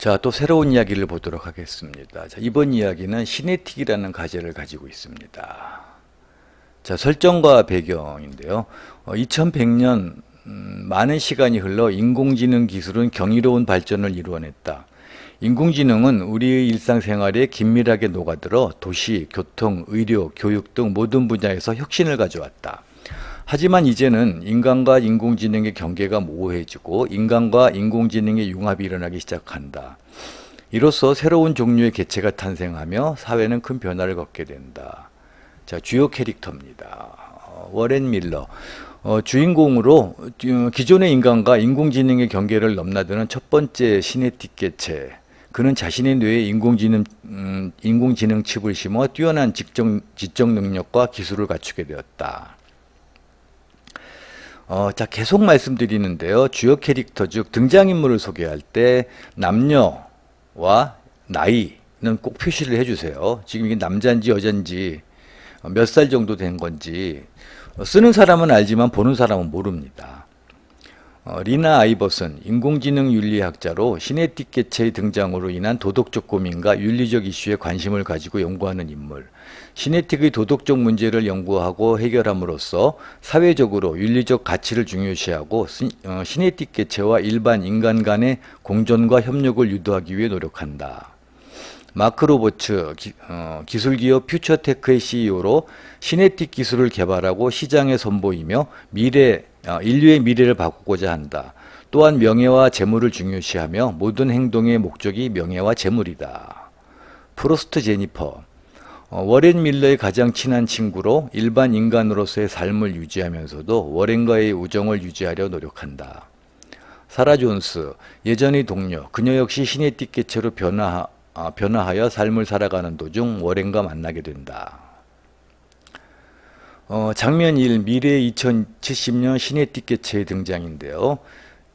자, 또 새로운 이야기를 보도록 하겠습니다. 자, 이번 이야기는 시네틱이라는 가제를 가지고 있습니다. 자, 설정과 배경인데요. 2100년 많은 시간이 흘러 인공지능 기술은 경이로운 발전을 이루어냈다. 인공지능은 우리의 일상생활에 긴밀하게 녹아들어 도시, 교통, 의료, 교육 등 모든 분야에서 혁신을 가져왔다. 하지만 이제는 인간과 인공지능의 경계가 모호해지고 인간과 인공지능의 융합이 일어나기 시작한다. 이로써 새로운 종류의 개체가 탄생하며 사회는 큰 변화를 겪게 된다. 자, 주요 캐릭터입니다. 워렌 밀러. 주인공으로 기존의 인간과 인공지능의 경계를 넘나드는 첫 번째 시네틱 개체. 그는 자신의 뇌에 인공지능 칩을 심어 뛰어난 지적 능력과 기술을 갖추게 되었다. 자, 계속 말씀드리는데요. 주요 캐릭터 즉 등장인물을 소개할 때 남녀와 나이는 꼭 표시를 해주세요. 지금 이게 남자인지 여자인지 몇 살 정도 된 건지 쓰는 사람은 알지만 보는 사람은 모릅니다. 리나 아이버슨, 인공지능 윤리학자로 시네틱 개체의 등장으로 인한 도덕적 고민과 윤리적 이슈에 관심을 가지고 연구하는 인물. 시네틱의 도덕적 문제를 연구하고 해결함으로써 사회적으로 윤리적 가치를 중요시하고 시네틱 개체와 일반 인간 간의 공존과 협력을 유도하기 위해 노력한다. 마크 로버츠, 기술기업 퓨처테크의 CEO로 시네틱 기술을 개발하고 시장에 선보이며 인류의 미래를 바꾸고자 한다. 또한 명예와 재물을 중요시하며 모든 행동의 목적이 명예와 재물이다. 프로스트 제니퍼, 워렌 밀러의 가장 친한 친구로 일반 인간으로서의 삶을 유지하면서도 워렌과의 우정을 유지하려 노력한다. 사라 존스, 예전의 동료, 그녀 역시 시네틱 개체로 변화하여 삶을 살아가는 도중 워렌과 만나게 된다. 장면 1, 미래의 2070년 시네틱 개체의 등장인데요.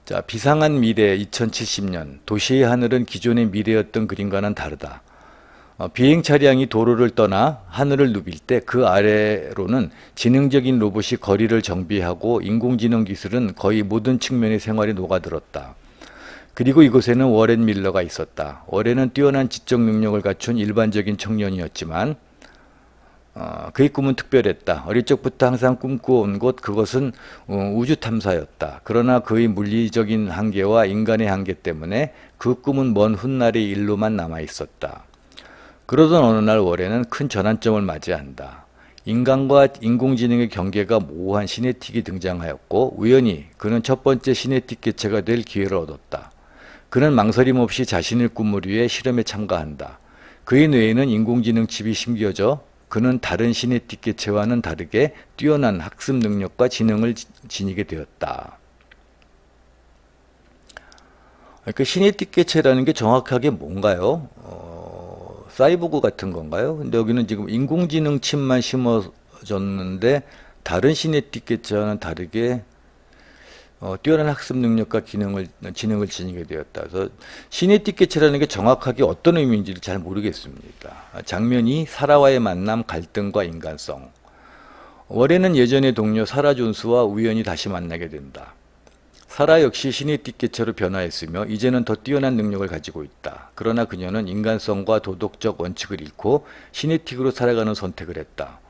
자, 비상한 미래 2070년, 도시의 하늘은 기존의 미래였던 그림과는 다르다. 비행 차량이 도로를 떠나 하늘을 누빌 때 그 아래로는 지능적인 로봇이 거리를 정비하고 인공지능 기술은 거의 모든 측면의 생활에 녹아들었다. 그리고 이곳에는 워렌 밀러가 있었다. 워렌은 뛰어난 지적 능력을 갖춘 일반적인 청년이었지만 그의 꿈은 특별했다. 어릴 적부터 항상 꿈꾸어온 그것은 우주 탐사였다. 그러나 그의 물리적인 한계와 인간의 한계 때문에 그 꿈은 먼 훗날의 일로만 남아 있었다. 그러던 어느 날 워렌은 큰 전환점을 맞이한다. 인간과 인공지능의 경계가 모호한 시네틱이 등장하였고 우연히 그는 첫 번째 시네틱 개체가 될 기회를 얻었다. 그는 망설임 없이 자신의 꿈을 위해 실험에 참가한다. 그의 뇌에는 인공지능 칩이 심겨져 그는 다른 시네틱 개체와는 다르게 뛰어난 학습 능력과 지능을 지니게 되었다. 그러니까 시네틱 개체라는 게 정확하게 뭔가요? 사이보그 같은 건가요? 근데 여기는 지금 인공지능 칩만 심어졌는데 다른 시네틱 개체와는 다르게 뛰어난 학습 능력과 지능을 지니게 되었다. 그래서 시네틱 개체라는 게 정확하게 어떤 의미인지를 잘 모르겠습니다. 장면이 사라와의 만남, 갈등과 인간성. 워렌은 예전의 동료 사라 존스와 우연히 다시 만나게 된다. 사라 역시 시네틱 개체로 변화했으며 이제는 더 뛰어난 능력을 가지고 있다. 그러나 그녀는 인간성과 도덕적 원칙을 잃고 시네틱으로 살아가는 선택을 했다.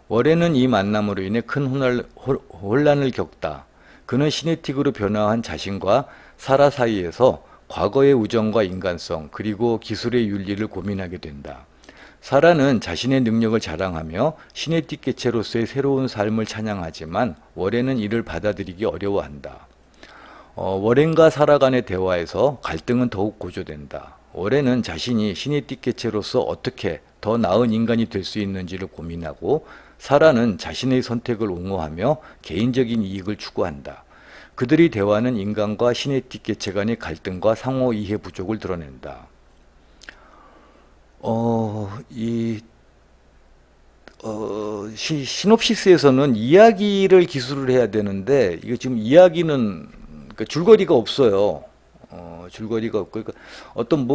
워렌은 이 만남으로 인해 큰 혼란을 겪다. 그는 시네틱으로 변화한 자신과 사라 사이에서 과거의 우정과 인간성 그리고 기술의 윤리를 고민하게 된다. 사라는 자신의 능력을 자랑하며 시네틱 개체로서의 새로운 삶을 찬양하지만 워렌은 이를 받아들이기 어려워한다. 워렌과 사라 간의 대화에서 갈등은 더욱 고조된다. 워렌은 자신이 시네틱 개체로서 어떻게 더 나은 인간이 될 수 있는지를 고민하고 사라는 자신의 선택을 옹호하며 개인적인 이익을 추구한다. 그들의 대화는 인간과 시네틱 개체 간의 갈등과 상호 이해 부족을 드러낸다. 시놉시스에서는 이야기를 기술을 해야 되는데 이거 지금 이야기는 그러니까 줄거리가 없어요. 줄거리가 없고 그러니까 어떤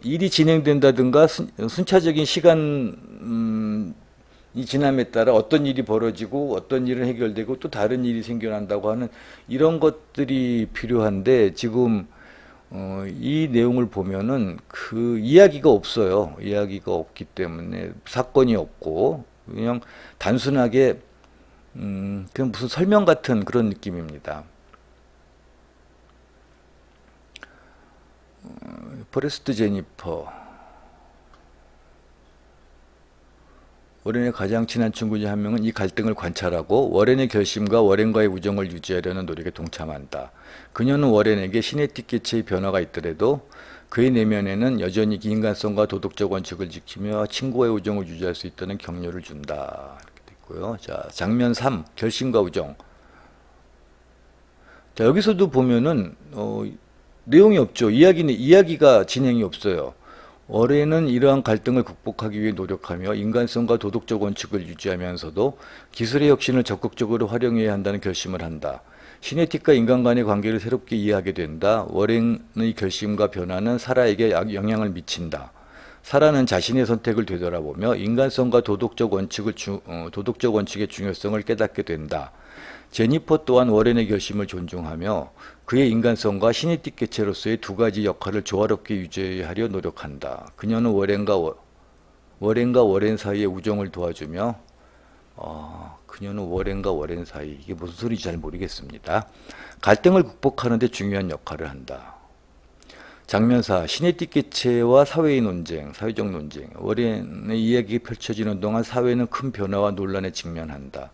일이 진행된다든가 순차적인 시간 이 지남에 따라 어떤 일이 벌어지고 어떤 일은 해결되고 또 다른 일이 생겨난다고 하는 이런 것들이 필요한데 지금 이 내용을 보면은 그 이야기가 없어요. 이야기가 없기 때문에 사건이 없고 그냥 단순하게 그냥 무슨 설명 같은 그런 느낌입니다. 포레스트 제니퍼. 워렌의 가장 친한 친구 중 한 명은 이 갈등을 관찰하고 워렌의 결심과 워렌과의 우정을 유지하려는 노력에 동참한다. 그녀는 워렌에게 시네틱 개체의 변화가 있더라도 그의 내면에는 여전히 인간성과 도덕적 원칙을 지키며 친구와의 우정을 유지할 수 있다는 격려를 준다. 이렇게 됐고요. 자, 장면 3. 결심과 우정. 자, 여기서도 보면은 내용이 없죠. 이야기가 진행이 없어요. 워렌은 이러한 갈등을 극복하기 위해 노력하며 인간성과 도덕적 원칙을 유지하면서도 기술의 혁신을 적극적으로 활용해야 한다는 결심을 한다. 시네틱과 인간 간의 관계를 새롭게 이해하게 된다. 워렌의 결심과 변화는 사라에게 영향을 미친다. 사라는 자신의 선택을 되돌아보며 인간성과 도덕적 원칙의 중요성을 깨닫게 된다. 제니퍼 또한 워렌의 결심을 존중하며 그의 인간성과 시네틱 개체로서의 두 가지 역할을 조화롭게 유지하려 노력한다. 그녀는 워렌과 워렌 사이의 우정을 도와주며 그녀는 워렌과 워렌 사이 이게 무슨 소리인지 잘 모르겠습니다. 갈등을 극복하는 데 중요한 역할을 한다. 장면 4. 시네틱 개체와 사회의 논쟁, 사회적 논쟁. 워렌의 이야기가 펼쳐지는 동안 사회는 큰 변화와 논란에 직면한다.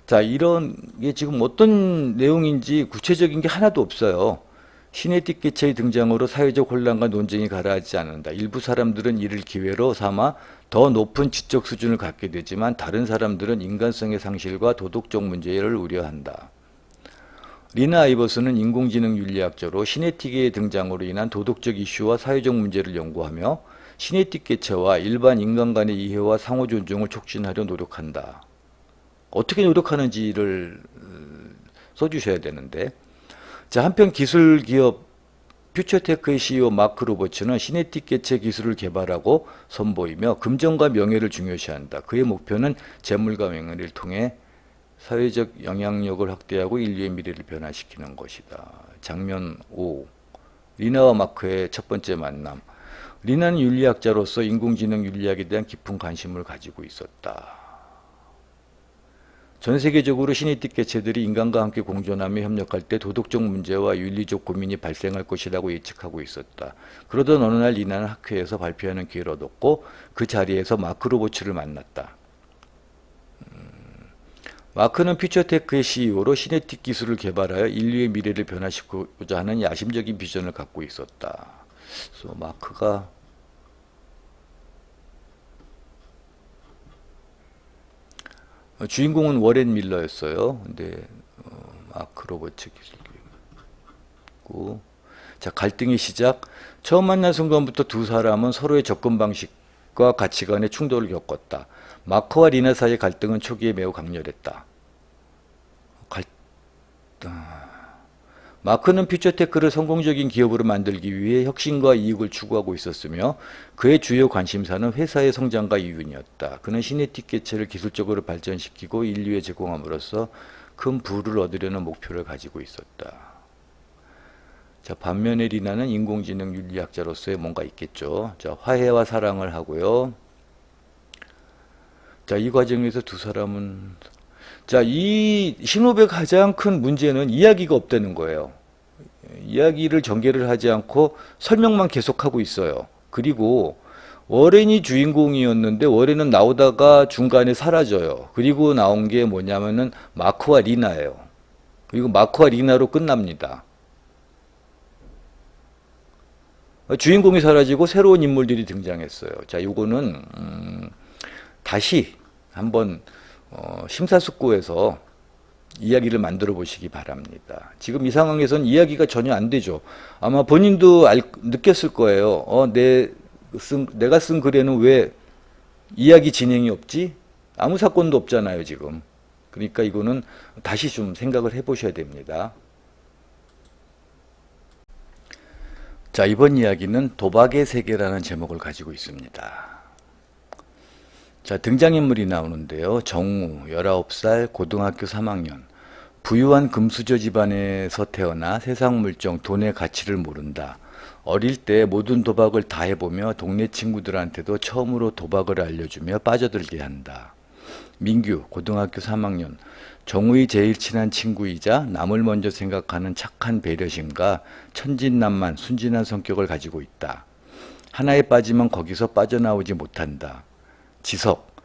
자, 이런 게 지금 어떤 내용인지 구체적인 게 하나도 없어요. 시네틱 개체의 등장으로 사회적 혼란과 논쟁이 가라앉지 않는다. 일부 사람들은 이를 기회로 삼아 더 높은 지적 수준을 갖게 되지만 다른 사람들은 인간성의 상실과 도덕적 문제를 우려한다. 리나 아이버스는 인공지능 윤리학자로 시네틱의 등장으로 인한 도덕적 이슈와 사회적 문제를 연구하며 시네틱 개체와 일반 인간 간의 이해와 상호 존중을 촉진하려 노력한다. 어떻게 노력하는지를 써주셔야 되는데, 자, 한편 기술 기업 퓨처테크의 CEO 마크 로버츠는 시네틱 개체 기술을 개발하고 선보이며 금전과 명예를 중요시한다. 그의 목표는 재물과 명예를 통해 사회적 영향력을 확대하고 인류의 미래를 변화시키는 것이다. 장면 5. 리나와 마크의 첫 번째 만남. 리나는 윤리학자로서 인공지능 윤리학에 대한 깊은 관심을 가지고 있었다. 전 세계적으로 시네틱 개체들이 인간과 함께 공존하며 협력할 때 도덕적 문제와 윤리적 고민이 발생할 것이라고 예측하고 있었다. 그러던 어느 날 리나는 학회에서 발표하는 기회를 얻었고 그 자리에서 마크 로버츠를 만났다. 마크는 퓨처테크의 CEO로 시네틱 기술을 개발하여 인류의 미래를 변화시키고자 하는 야심적인 비전을 갖고 있었다. 그래서 마크가 주인공은 워렌 밀러였어요. 근데 마크 로버츠 기술교육이고, 자, 갈등의 시작. 처음 만난 순간부터 두 사람은 서로의 접근 방식과 가치관의 충돌을 겪었다. 마크와 리나 사이의 갈등은 초기에 매우 강렬했다. 마크는 퓨처테크를 성공적인 기업으로 만들기 위해 혁신과 이익을 추구하고 있었으며 그의 주요 관심사는 회사의 성장과 이윤이었다. 그는 시네틱 개체를 기술적으로 발전시키고 인류에 제공함으로써 큰 부를 얻으려는 목표를 가지고 있었다. 자, 반면에 리나는 인공지능 윤리학자로서의 뭔가 있겠죠. 자, 화해와 사랑을 하고요. 자, 이 과정에서 두 사람은 자, 이 신호의 가장 큰 문제는 이야기가 없다는 거예요. 이야기를 전개를 하지 않고 설명만 계속하고 있어요. 그리고 워렌이 주인공이었는데 워렌은 나오다가 중간에 사라져요. 그리고 나온 게 뭐냐면은 마크와 리나예요. 그리고 마크와 리나로 끝납니다. 주인공이 사라지고 새로운 인물들이 등장했어요. 자, 요거는 다시 한번 심사숙고해서 이야기를 만들어 보시기 바랍니다. 지금 이 상황에서는 이야기가 전혀 안 되죠. 아마 본인도 느꼈을 거예요. 내가 쓴 글에는 왜 이야기 진행이 없지? 아무 사건도 없잖아요, 지금. 그러니까 이거는 다시 좀 생각을 해 보셔야 됩니다. 자, 이번 이야기는 도박의 세계라는 제목을 가지고 있습니다. 자, 등장인물이 나오는데요. 정우, 19살, 고등학교 3학년. 부유한 금수저 집안에서 태어나 세상 물정, 돈의 가치를 모른다. 어릴 때 모든 도박을 다 해보며 동네 친구들한테도 처음으로 도박을 알려주며 빠져들게 한다. 민규, 고등학교 3학년. 정우의 제일 친한 친구이자 남을 먼저 생각하는 착한 배려심과 천진난만 순진한 성격을 가지고 있다. 하나에 빠지면 거기서 빠져나오지 못한다. 지석,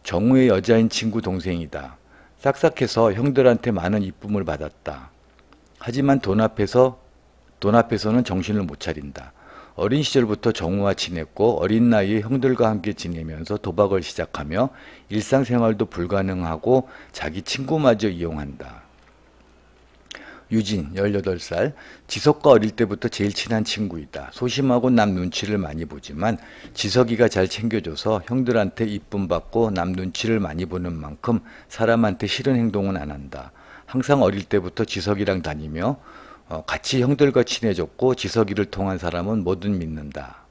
정우의 여자인 친구 동생이다. 싹싹해서 형들한테 많은 이쁨을 받았다. 하지만 돈 앞에서는 정신을 못 차린다. 어린 시절부터 정우와 친했고 어린 나이에 형들과 함께 지내면서 도박을 시작하며 일상생활도 불가능하고 자기 친구마저 이용한다. 유진, 18살. 지석과 어릴 때부터 제일 친한 친구이다. 소심하고 남 눈치를 많이 보지만 지석이가 잘 챙겨줘서 형들한테 이쁨 받고 남 눈치를 많이 보는 만큼 사람한테 싫은 행동은 안 한다. 항상 어릴 때부터 지석이랑 다니며 같이 형들과 친해졌고 지석이를 통한 사람은 뭐든 믿는다.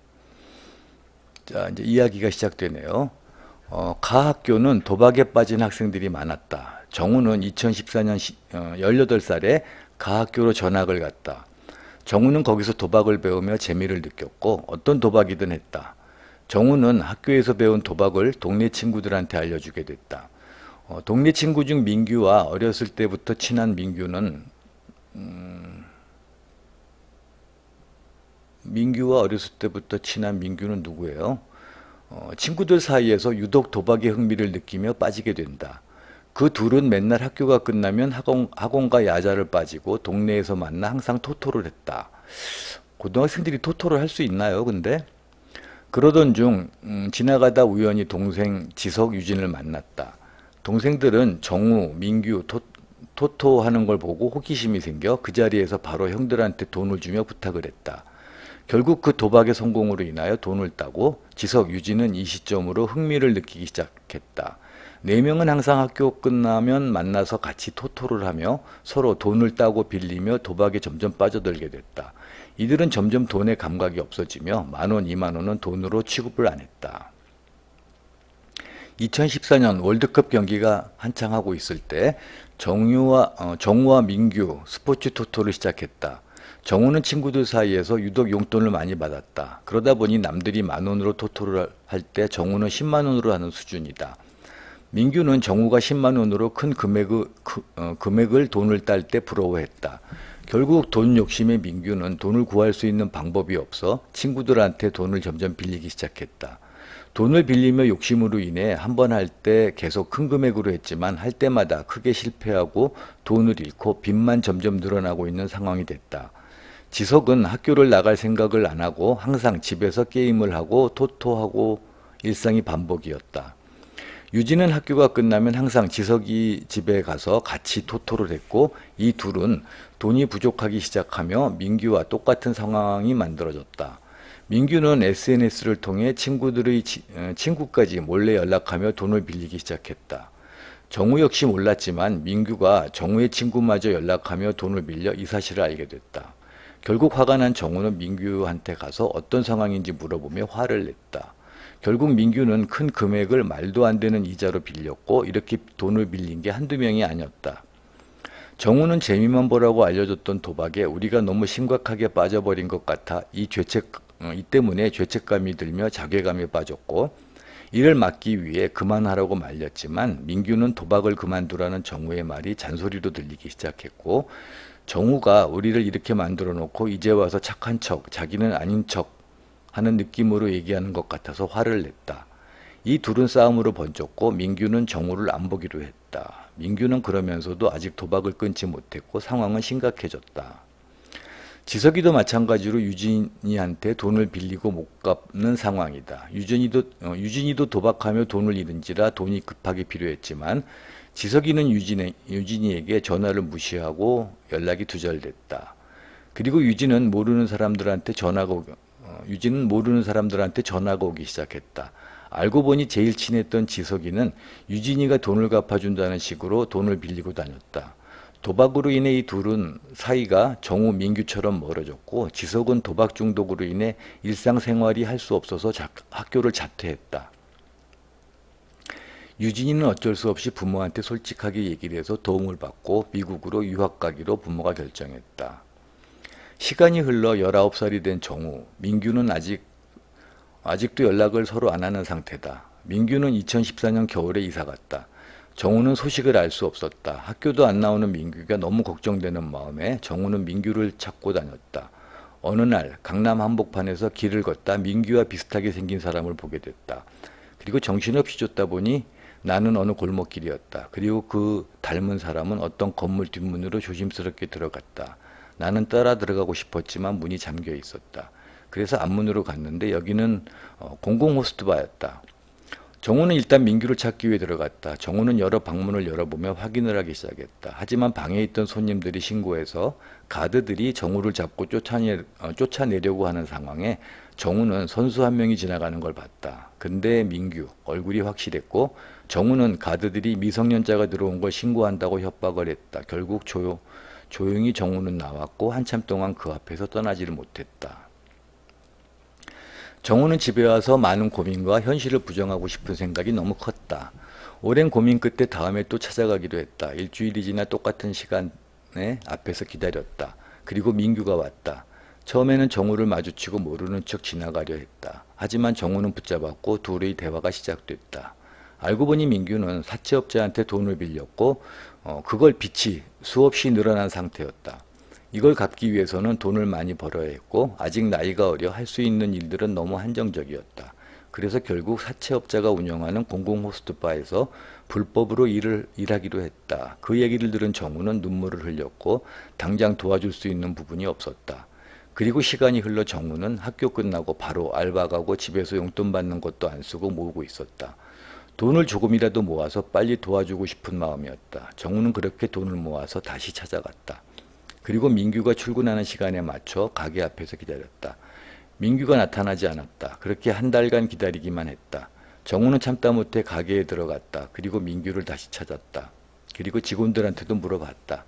자, 이제 이야기가 시작되네요. 가 학교는 도박에 빠진 학생들이 많았다. 정우는 2014년 18살에 가 학교로 전학을 갔다. 정우는 거기서 도박을 배우며 재미를 느꼈고 어떤 도박이든 했다. 정우는 학교에서 배운 도박을 동네 친구들한테 알려주게 됐다. 동네 친구 중 민규와 어렸을 때부터 친한 민규는 누구예요? 친구들 사이에서 유독 도박에 흥미를 느끼며 빠지게 된다. 그 둘은 맨날 학교가 끝나면 학원과 야자를 빠지고 동네에서 만나 항상 토토를 했다. 고등학생들이 토토를 할 수 있나요, 근데? 그러던 중 지나가다 우연히 동생 지석, 유진을 만났다. 동생들은 정우, 민규, 토토 하는 걸 보고 호기심이 생겨 그 자리에서 바로 형들한테 돈을 주며 부탁을 했다. 결국 그 도박의 성공으로 인하여 돈을 따고 지석, 유진은 이 시점으로 흥미를 느끼기 시작했다. 네 명은 항상 학교 끝나면 만나서 같이 토토를 하며 서로 돈을 따고 빌리며 도박에 점점 빠져들게 됐다. 이들은 점점 돈의 감각이 없어지며 10,000원, 20,000원은 돈으로 취급을 안 했다. 2014년 월드컵 경기가 한창 하고 있을 때 정우와 민규 스포츠 토토를 시작했다. 정우는 친구들 사이에서 유독 용돈을 많이 받았다. 그러다 보니 남들이 10,000원으로 토토를 할 때 정우는 100,000원으로 하는 수준이다. 민규는 정우가 100,000원으로 큰 금액을 돈을 딸 때 부러워했다. 결국 돈 욕심의 민규는 돈을 구할 수 있는 방법이 없어 친구들한테 돈을 점점 빌리기 시작했다. 돈을 빌리며 욕심으로 인해 한 번 할 때 계속 큰 금액으로 했지만 할 때마다 크게 실패하고 돈을 잃고 빚만 점점 늘어나고 있는 상황이 됐다. 지석은 학교를 나갈 생각을 안 하고 항상 집에서 게임을 하고 토토하고 일상이 반복이었다. 유진은 학교가 끝나면 항상 지석이 집에 가서 같이 토토를 했고 이 둘은 돈이 부족하기 시작하며 민규와 똑같은 상황이 만들어졌다. 민규는 SNS를 통해 친구들의 친구까지 몰래 연락하며 돈을 빌리기 시작했다. 정우 역시 몰랐지만 민규가 정우의 친구마저 연락하며 돈을 빌려 이 사실을 알게 됐다. 결국 화가 난 정우는 민규한테 가서 어떤 상황인지 물어보며 화를 냈다. 결국 민규는 큰 금액을 말도 안 되는 이자로 빌렸고 이렇게 돈을 빌린 게 한두 명이 아니었다. 정우는 재미만 보라고 알려줬던 도박에 우리가 너무 심각하게 빠져버린 것 같아 이 때문에 죄책감이 들며 자괴감에 빠졌고 이를 막기 위해 그만하라고 말렸지만 민규는 도박을 그만두라는 정우의 말이 잔소리로 들리기 시작했고 정우가 우리를 이렇게 만들어 놓고 이제 와서 착한 척, 자기는 아닌 척 하는 느낌으로 얘기하는 것 같아서 화를 냈다. 이 둘은 싸움으로 번졌고 민규는 정우를 안 보기로 했다. 민규는 그러면서도 아직 도박을 끊지 못했고 상황은 심각해졌다. 지석이도 마찬가지로 유진이한테 돈을 빌리고 못 갚는 상황이다. 유진이도 도박하며 돈을 잃은지라 돈이 급하게 필요했지만 지석이는 유진이에게 전화를 무시하고 연락이 두절됐다. 그리고 유진은 모르는 사람들한테 전화가 오기 시작했다. 알고 보니 제일 친했던 지석이는 유진이가 돈을 갚아준다는 식으로 돈을 빌리고 다녔다. 도박으로 인해 이 둘은 사이가 정우, 민규처럼 멀어졌고 지석은 도박 중독으로 인해 일상생활이 할 수 없어서 학교를 자퇴했다. 유진이는 어쩔 수 없이 부모한테 솔직하게 얘기를 해서 도움을 받고 미국으로 유학 가기로 부모가 결정했다. 시간이 흘러 19살이 된 정우, 민규는 아직도 연락을 서로 안 하는 상태다. 민규는 2014년 겨울에 이사 갔다. 정우는 소식을 알 수 없었다. 학교도 안 나오는 민규가 너무 걱정되는 마음에 정우는 민규를 찾고 다녔다. 어느 날 강남 한복판에서 길을 걷다 민규와 비슷하게 생긴 사람을 보게 됐다. 그리고 정신없이 쫓다 보니 나는 어느 골목길이었다. 그리고 그 닮은 사람은 어떤 건물 뒷문으로 조심스럽게 들어갔다. 나는 따라 들어가고 싶었지만 문이 잠겨 있었다. 그래서 앞문으로 갔는데 여기는 공공 호스트바였다. 정우는 일단 민규를 찾기 위해 들어갔다. 정우는 여러 방문을 열어보며 확인을 하기 시작했다. 하지만 방에 있던 손님들이 신고해서 가드들이 정우를 잡고 쫓아내려고 하는 상황에 정우는 선수 한 명이 지나가는 걸 봤다. 근데 민규 얼굴이 확실했고 정우는 가드들이 미성년자가 들어온 걸 신고한다고 협박을 했다. 결국 조용히 정우는 나왔고 한참 동안 그 앞에서 떠나지를 못했다. 정우는 집에 와서 많은 고민과 현실을 부정하고 싶은 생각이 너무 컸다. 오랜 고민 끝에 다음에 또 찾아가기로 했다. 일주일이 지나 똑같은 시간에 앞에서 기다렸다. 그리고 민규가 왔다. 처음에는 정우를 마주치고 모르는 척 지나가려 했다. 하지만 정우는 붙잡았고 둘의 대화가 시작됐다. 알고 보니 민규는 사채업자한테 돈을 빌렸고 그걸 빚이 수없이 늘어난 상태였다. 이걸 갚기 위해서는 돈을 많이 벌어야 했고 아직 나이가 어려 할 수 있는 일들은 너무 한정적이었다. 그래서 결국 사채업자가 운영하는 공공 호스트바에서 불법으로 일하기로 했다. 그 얘기를 들은 정우는 눈물을 흘렸고 당장 도와줄 수 있는 부분이 없었다. 그리고 시간이 흘러 정우는 학교 끝나고 바로 알바 가고 집에서 용돈 받는 것도 안 쓰고 모으고 있었다. 돈을 조금이라도 모아서 빨리 도와주고 싶은 마음이었다. 정우는 그렇게 돈을 모아서 다시 찾아갔다. 그리고 민규가 출근하는 시간에 맞춰 가게 앞에서 기다렸다. 민규가 나타나지 않았다. 그렇게 한 달간 기다리기만 했다. 정우는 참다 못해 가게에 들어갔다. 그리고 민규를 다시 찾았다. 그리고 직원들한테도 물어봤다.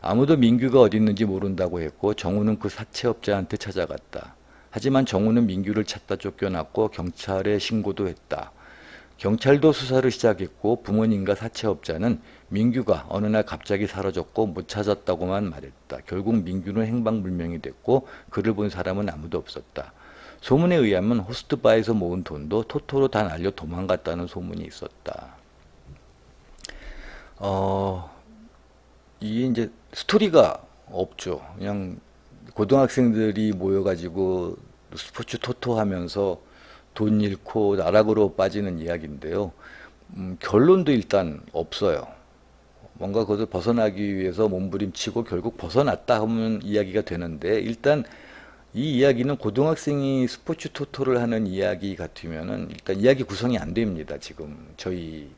아무도 민규가 어디 있는지 모른다고 했고 정우는 그 사채업자한테 찾아갔다. 하지만 정우는 민규를 찾다 쫓겨났고 경찰에 신고도 했다. 경찰도 수사를 시작했고 부모님과 사채업자는 민규가 어느 날 갑자기 사라졌고 못 찾았다고만 말했다. 결국 민규는 행방불명이 됐고 그를 본 사람은 아무도 없었다. 소문에 의하면 호스트바에서 모은 돈도 토토로 다 날려 도망갔다는 소문이 있었다. 이게 이제 스토리가 없죠. 그냥 고등학생들이 모여가지고 스포츠 토토 하면서 돈 잃고 나락으로 빠지는 이야기인데요. 결론도 일단 없어요. 뭔가 그것을 벗어나기 위해서 몸부림치고 결국 벗어났다 하면 이야기가 되는데 일단 이 이야기는 고등학생이 스포츠 토토를 하는 이야기 같으면은 일단 이야기 구성이 안 됩니다. 지금 저희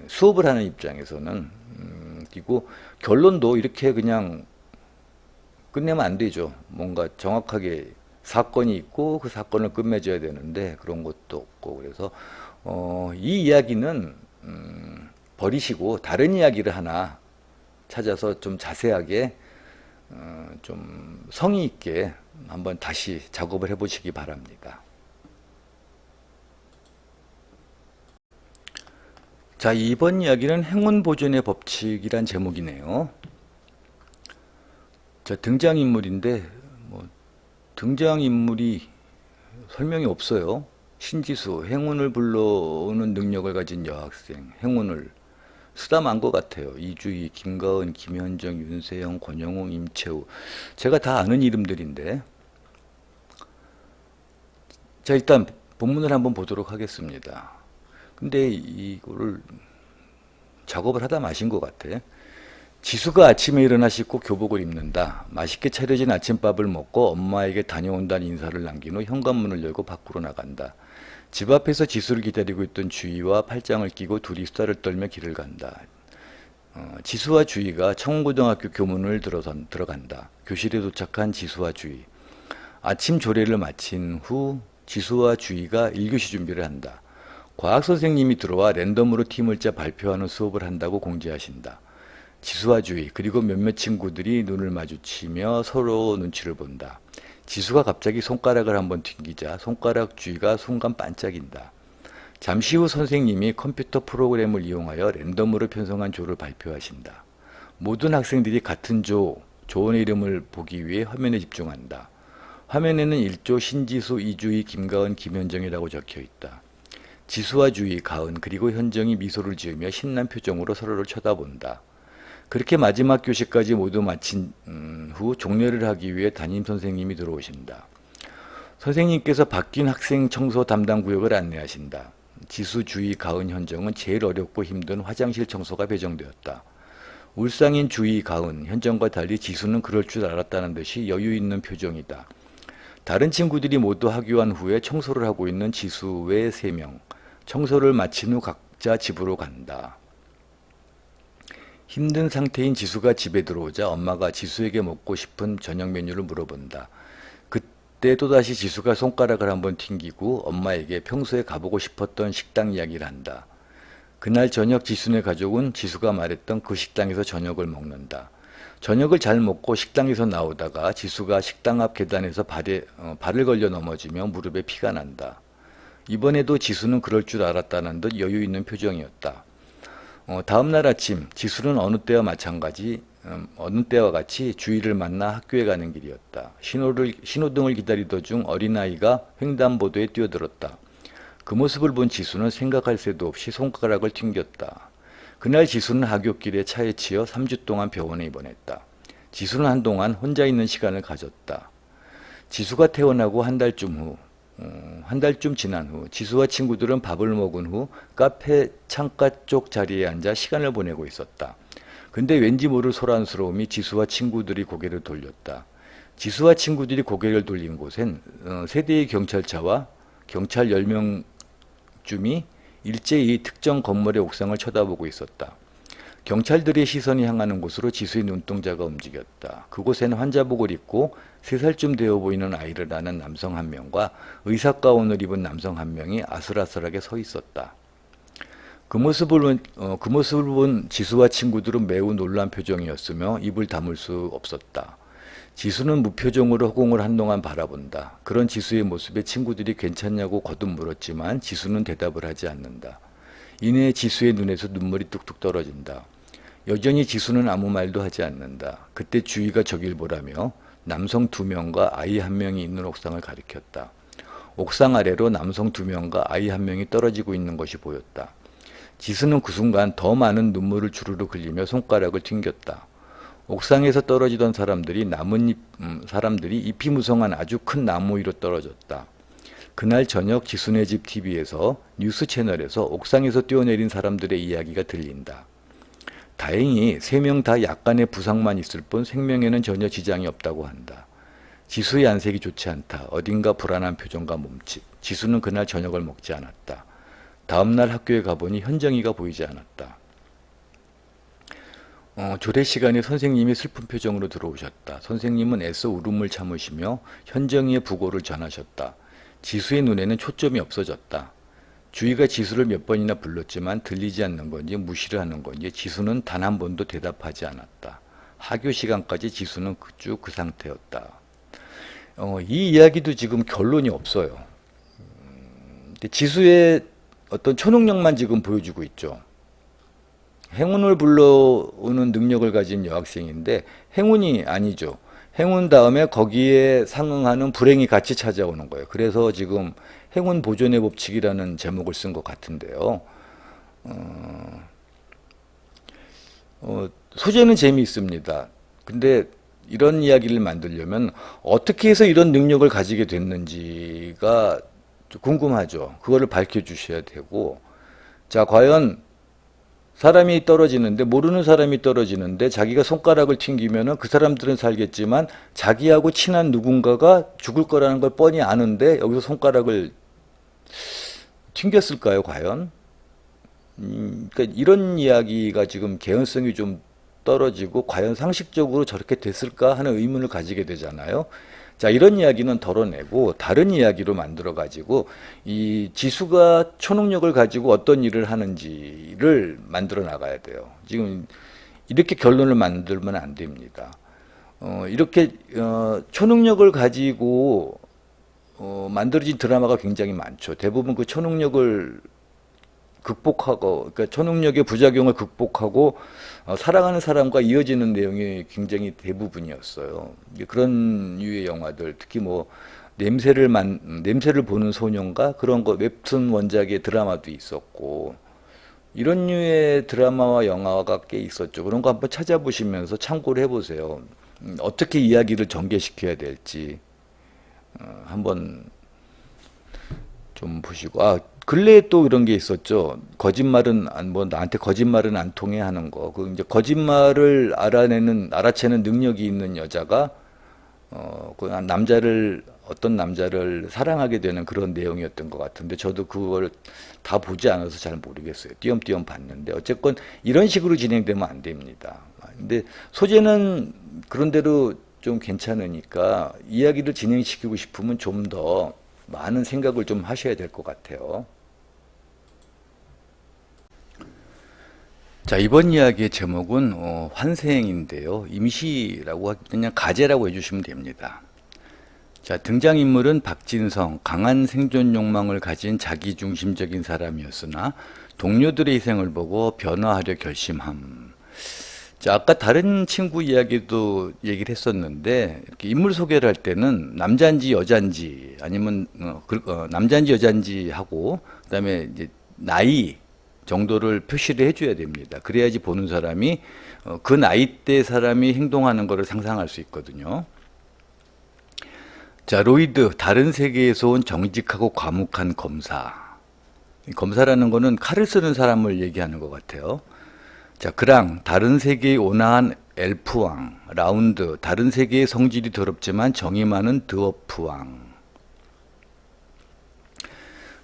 수업을 하는 입장에서는 그리고 결론도 이렇게 그냥 끝내면 안 되죠. 뭔가 정확하게 사건이 있고 그 사건을 끝맺어야 되는데 그런 것도 없고 그래서 이 이야기는 버리시고 다른 이야기를 하나 찾아서 좀 자세하게 좀 성의 있게 한번 다시 작업을 해보시기 바랍니다. 자, 이번 이야기는 행운 보존의 법칙이란 제목이네요. 자, 등장인물인데 등장인물이 설명이 없어요. 신지수, 행운을 불러오는 능력을 가진 여학생, 행운을 쓰다만 것 같아요. 이주희, 김가은, 김현정, 윤세영, 권영웅, 임채우. 제가 다 아는 이름들인데. 자, 일단 본문을 한번 보도록 하겠습니다. 근데 이거를 작업을 하다 마신 것 같아. 지수가 아침에 일어나 씻고 교복을 입는다. 맛있게 차려진 아침밥을 먹고 엄마에게 다녀온다는 인사를 남긴 후 현관문을 열고 밖으로 나간다. 집 앞에서 지수를 기다리고 있던 주희와 팔짱을 끼고 둘이 수다를 떨며 길을 간다. 지수와 주희가 청운고등학교 교문을 들어간다. 교실에 도착한 지수와 주희. 아침 조례를 마친 후 지수와 주희가 1교시 준비를 한다. 과학 선생님이 들어와 랜덤으로 팀을 짜 발표하는 수업을 한다고 공지하신다. 지수와 주희 그리고 몇몇 친구들이 눈을 마주치며 서로 눈치를 본다. 지수가 갑자기 손가락을 한번 튕기자 손가락 주위가 순간 반짝인다. 잠시 후 선생님이 컴퓨터 프로그램을 이용하여 랜덤으로 편성한 조를 발표하신다. 모든 학생들이 같은 조 조언의 이름을 보기 위해 화면에 집중한다. 화면에는 1조, 신지수, 이주희, 김가은, 김현정이라고 적혀 있다. 지수와 주희, 가은, 그리고 현정이 미소를 지으며 신난 표정으로 서로를 쳐다본다. 그렇게 마지막 교시까지 모두 마친 후 종례를 하기 위해 담임선생님이 들어오신다. 선생님께서 바뀐 학생 청소 담당 구역을 안내하신다. 지수, 주희, 가은, 현정은 제일 어렵고 힘든 화장실 청소가 배정되었다. 울상인 주희, 가은, 현정과 달리 지수는 그럴 줄 알았다는 듯이 여유 있는 표정이다. 다른 친구들이 모두 학교한 후에 청소를 하고 있는 지수 외 3명. 청소를 마친 후 각자 집으로 간다. 힘든 상태인 지수가 집에 들어오자 엄마가 지수에게 먹고 싶은 저녁 메뉴를 물어본다. 그때 또다시 지수가 손가락을 한번 튕기고 엄마에게 평소에 가보고 싶었던 식당 이야기를 한다. 그날 저녁 지수네 가족은 지수가 말했던 그 식당에서 저녁을 먹는다. 저녁을 잘 먹고 식당에서 나오다가 지수가 식당 앞 계단에서 발을 걸려 넘어지며 무릎에 피가 난다. 이번에도 지수는 그럴 줄 알았다는 듯 여유 있는 표정이었다. 다음날 아침 지수는 어느 때와 같이 주희를 만나 학교에 가는 길이었다. 신호등을 기다리던 중 어린아이가 횡단보도에 뛰어들었다. 그 모습을 본 지수는 생각할 새도 없이 손가락을 튕겼다. 그날 지수는 하굣길에 차에 치여 3주 동안 병원에 입원했다. 지수는 한동안 혼자 있는 시간을 가졌다. 지수가 태어나고 한 달쯤 지난 후 지수와 친구들은 밥을 먹은 후 카페 창가 쪽 자리에 앉아 시간을 보내고 있었다. 근데 왠지 모를 소란스러움이 지수와 친구들이 고개를 돌렸다. 지수와 친구들이 고개를 돌린 곳엔 3대의 경찰차와 경찰 10명쯤이 일제히 특정 건물의 옥상을 쳐다보고 있었다. 경찰들의 시선이 향하는 곳으로 지수의 눈동자가 움직였다. 그곳에는 환자복을 입고 3살쯤 되어 보이는 아이를 낳은 남성 한 명과 의사가운을 입은 남성 한 명이 아슬아슬하게 서 있었다. 그 모습을 본 지수와 친구들은 매우 놀란 표정이었으며 입을 다물 수 없었다. 지수는 무표정으로 허공을 한동안 바라본다. 그런 지수의 모습에 친구들이 괜찮냐고 거듭 물었지만 지수는 대답을 하지 않는다. 이내 지수의 눈에서 눈물이 뚝뚝 떨어진다. 여전히 지수는 아무 말도 하지 않는다. 그때 주희가 저길 보라며 남성 2명과 아이 1명이 있는 옥상을 가리켰다. 옥상 아래로 남성 2명과 아이 1명이 떨어지고 있는 것이 보였다. 지수는 그 순간 더 많은 눈물을 주르르 흘리며 손가락을 튕겼다. 옥상에서 떨어지던 사람들이 잎이 무성한 아주 큰 나무 위로 떨어졌다. 그날 저녁 지수네 집 TV에서 뉴스 채널에서 옥상에서 뛰어내린 사람들의 이야기가 들린다. 다행히 3명 다 약간의 부상만 있을 뿐 생명에는 전혀 지장이 없다고 한다. 지수의 안색이 좋지 않다. 어딘가 불안한 표정과 몸짓. 지수는 그날 저녁을 먹지 않았다. 다음날 학교에 가보니 현정이가 보이지 않았다. 조례 시간에 선생님이 슬픈 표정으로 들어오셨다. 선생님은 애써 울음을 참으시며 현정이의 부고를 전하셨다. 지수의 눈에는 초점이 없어졌다. 주희가 지수를 몇 번이나 불렀지만 들리지 않는 건지 무시를 하는 건지 지수는 단 한 번도 대답하지 않았다. 하교 시간까지 지수는 쭉 그 상태였다. 이 이야기도 지금 결론이 없어요. 근데 지수의 어떤 초능력만 지금 보여주고 있죠. 행운을 불러오는 능력을 가진 여학생인데 행운이 아니죠. 행운 다음에 거기에 상응하는 불행이 같이 찾아오는 거예요. 그래서 지금 행운 보존의 법칙이라는 제목을 쓴 것 같은데요. 소재는 재미있습니다. 근데 이런 이야기를 만들려면 어떻게 해서 이런 능력을 가지게 됐는지가 궁금하죠. 그거를 밝혀주셔야 되고, 자, 과연 사람이 떨어지는데, 모르는 사람이 떨어지는데 자기가 손가락을 튕기면은 그 사람들은 살겠지만 자기하고 친한 누군가가 죽을 거라는 걸 뻔히 아는데 여기서 손가락을 튕겼을까요, 과연? 그러니까 이런 이야기가 지금 개연성이 좀 떨어지고 과연 상식적으로 저렇게 됐을까 하는 의문을 가지게 되잖아요. 자, 이런 이야기는 덜어내고 다른 이야기로 만들어 가지고 이 지수가 초능력을 가지고 어떤 일을 하는지를 만들어 나가야 돼요. 지금 이렇게 결론을 만들면 안 됩니다. 이렇게 초능력을 가지고 만들어진 드라마가 굉장히 많죠. 대부분 그 초능력을 극복하고, 그러니까 초능력의 부작용을 극복하고 사랑하는 사람과 이어지는 내용이 굉장히 대부분이었어요. 그런 류의 영화들, 특히 뭐 냄새를 보는 소년가 그런 거 웹툰 원작의 드라마도 있었고 이런 류의 드라마와 영화가 꽤 있었죠. 그런 거 한번 찾아보시면서 참고를 해보세요. 어떻게 이야기를 전개시켜야 될지 한번 좀 보시고 근래에 또 그런 게 있었죠. 거짓말은 뭐 나한테 거짓말은 안 통해 하는 거. 그 이제 거짓말을 알아채는 능력이 있는 여자가 그 어떤 남자를 사랑하게 되는 그런 내용이었던 것 같은데 저도 그걸 다 보지 않아서 잘 모르겠어요. 띄엄띄엄 봤는데 어쨌건 이런 식으로 진행되면 안 됩니다. 근데 소재는 그런대로 좀 괜찮으니까 이야기를 진행시키고 싶으면 좀 더 많은 생각을 좀 하셔야 될 것 같아요. 자, 이번 이야기의 제목은 환생인데요. 임시라고 그냥 가제라고 해주시면 됩니다. 자, 등장인물은 박진성, 강한 생존 욕망을 가진 자기중심적인 사람이었으나 동료들의 희생을 보고 변화하려 결심함. 자, 아까 다른 친구 이야기도 얘기를 했었는데 이렇게 인물 소개를 할 때는 남자인지 여자인지 아니면 남자인지 여자인지 하고 그다음에 이제 나이 정도를 표시를 해줘야 됩니다. 그래야지 보는 사람이 그 나이대 사람이 행동하는 것을 상상할 수 있거든요. 자, 로이드, 다른 세계에서 온 정직하고 과묵한 검사. 검사라는 거는 칼을 쓰는 사람을 얘기하는 것 같아요. 자, 그랑, 다른 세계에 온화한 엘프왕. 라운드, 다른 세계의 성질이 더럽지만 정이 많은 드워프왕.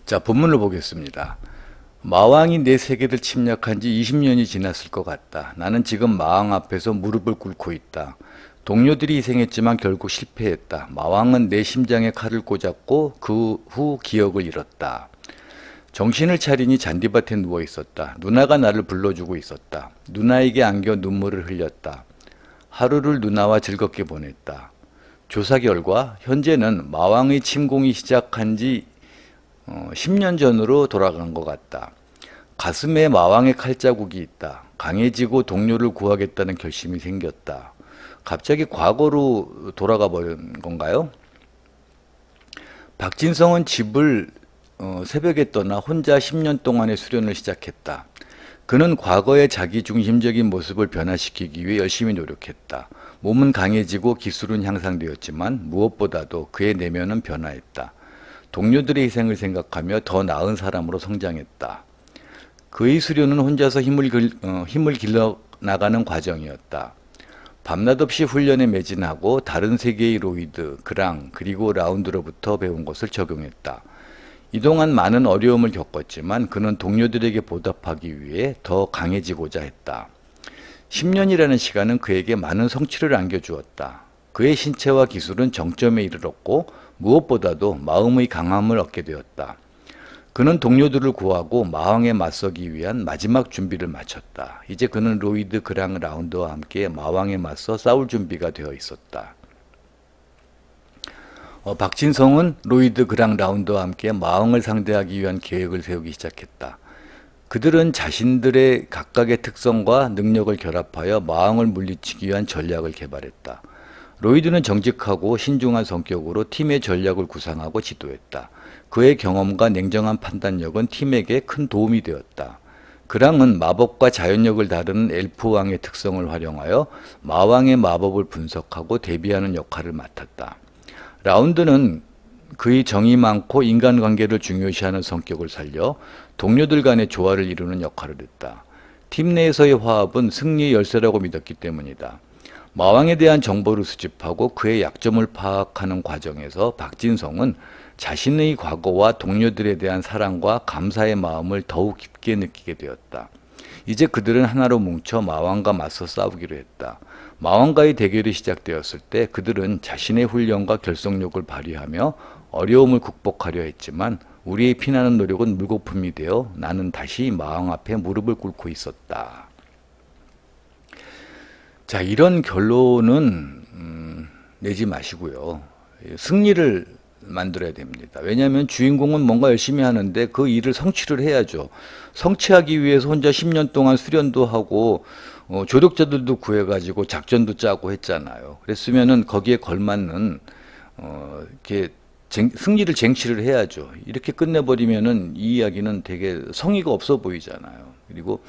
자, 본문을 보겠습니다. 마왕이 내 세계를 침략한 지 20년이 지났을 것 같다. 나는 지금 마왕 앞에서 무릎을 꿇고 있다. 동료들이 희생했지만 결국 실패했다. 마왕은 내 심장에 칼을 꽂았고 그 후 기억을 잃었다. 정신을 차리니 잔디밭에 누워 있었다. 누나가 나를 불러주고 있었다. 누나에게 안겨 눈물을 흘렸다. 하루를 누나와 즐겁게 보냈다. 조사 결과 현재는 마왕의 침공이 시작한 지 10년 전으로 돌아간 것 같다. 가슴에 마왕의 칼자국이 있다. 강해지고 동료를 구하겠다는 결심이 생겼다. 갑자기 과거로 돌아가 버린 건가요? 박진성은 집을 새벽에 떠나 혼자 10년 동안의 수련을 시작했다. 그는 과거의 자기 중심적인 모습을 변화시키기 위해 열심히 노력했다. 몸은 강해지고 기술은 향상되었지만 무엇보다도 그의 내면은 변화했다. 동료들의 희생을 생각하며 더 나은 사람으로 성장했다. 그의 수련은 혼자서 힘을 길러 나가는 과정이었다. 밤낮 없이 훈련에 매진하고 다른 세계의 로이드, 그랑, 그리고 라운드로부터 배운 것을 적용했다. 이동안 많은 어려움을 겪었지만 그는 동료들에게 보답하기 위해 더 강해지고자 했다. 10년이라는 시간은 그에게 많은 성취를 안겨주었다. 그의 신체와 기술은 정점에 이르렀고 무엇보다도 마음의 강함을 얻게 되었다. 그는 동료들을 구하고 마왕에 맞서기 위한 마지막 준비를 마쳤다. 이제 그는 로이드, 그랑, 라운드와 함께 마왕에 맞서 싸울 준비가 되어 있었다. 박진성은 로이드, 그랑, 라운드와 함께 마왕을 상대하기 위한 계획을 세우기 시작했다. 그들은 자신들의 각각의 특성과 능력을 결합하여 마왕을 물리치기 위한 전략을 개발했다. 로이드는 정직하고 신중한 성격으로 팀의 전략을 구상하고 지도했다. 그의 경험과 냉정한 판단력은 팀에게 큰 도움이 되었다. 그랑은 마법과 자연력을 다루는 엘프왕의 특성을 활용하여 마왕의 마법을 분석하고 대비하는 역할을 맡았다. 라운드는 그의 정이 많고 인간관계를 중요시하는 성격을 살려 동료들 간의 조화를 이루는 역할을 했다. 팀 내에서의 화합은 승리의 열쇠라고 믿었기 때문이다. 마왕에 대한 정보를 수집하고 그의 약점을 파악하는 과정에서 박진성은 자신의 과거와 동료들에 대한 사랑과 감사의 마음을 더욱 깊게 느끼게 되었다. 이제 그들은 하나로 뭉쳐 마왕과 맞서 싸우기로 했다. 마왕과의 대결이 시작되었을 때 그들은 자신의 훈련과 결속력을 발휘하며 어려움을 극복하려 했지만 우리의 피나는 노력은 물거품이 되어 나는 다시 마왕 앞에 무릎을 꿇고 있었다. 자, 이런 결론은 내지 마시고요. 승리를 만들어야 됩니다. 왜냐하면 주인공은 뭔가 열심히 하는데 그 일을 성취를 해야죠. 성취하기 위해서 혼자 10년 동안 수련도 하고 조력자들도 구해가지고 작전도 짜고 했잖아요. 그랬으면은 거기에 걸맞는 이렇게 승리를 쟁취를 해야죠. 이렇게 끝내버리면은 이 이야기는 되게 성의가 없어 보이잖아요. 그리고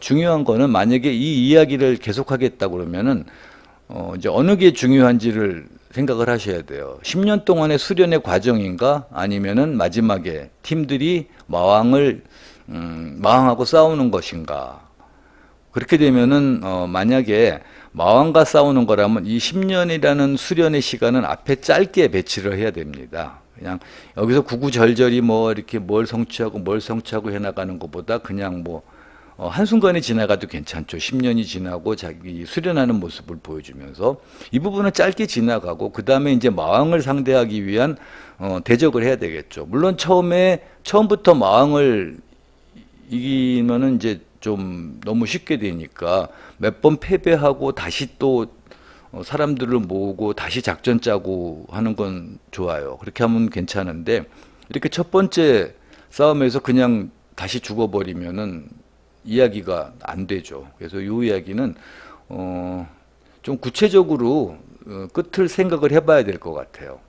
중요한 거는 만약에 이 이야기를 계속하겠다 그러면은 이제 어느 게 중요한지를 생각을 하셔야 돼요. 10년 동안의 수련의 과정인가 아니면은 마지막에 팀들이 마왕하고 싸우는 것인가. 그렇게 되면은 만약에 마왕과 싸우는 거라면 이 10년이라는 수련의 시간은 앞에 짧게 배치를 해야 됩니다. 그냥 여기서 구구절절히 뭐 이렇게 뭘 성취하고 해나가는 것보다 그냥 뭐 한순간에 지나가도 괜찮죠. 10년이 지나고 자기 수련하는 모습을 보여주면서 이 부분은 짧게 지나가고 그 다음에 이제 마왕을 상대하기 위한 대적을 해야 되겠죠. 물론 처음부터 마왕을 이기면은 이제 좀 너무 쉽게 되니까 몇 번 패배하고 다시 또 사람들을 모으고 다시 작전 짜고 하는 건 좋아요. 그렇게 하면 괜찮은데 이렇게 첫 번째 싸움에서 그냥 다시 죽어버리면은 이야기가 안 되죠. 그래서 이 이야기는 좀 구체적으로 끝을 생각을 해봐야 될 것 같아요.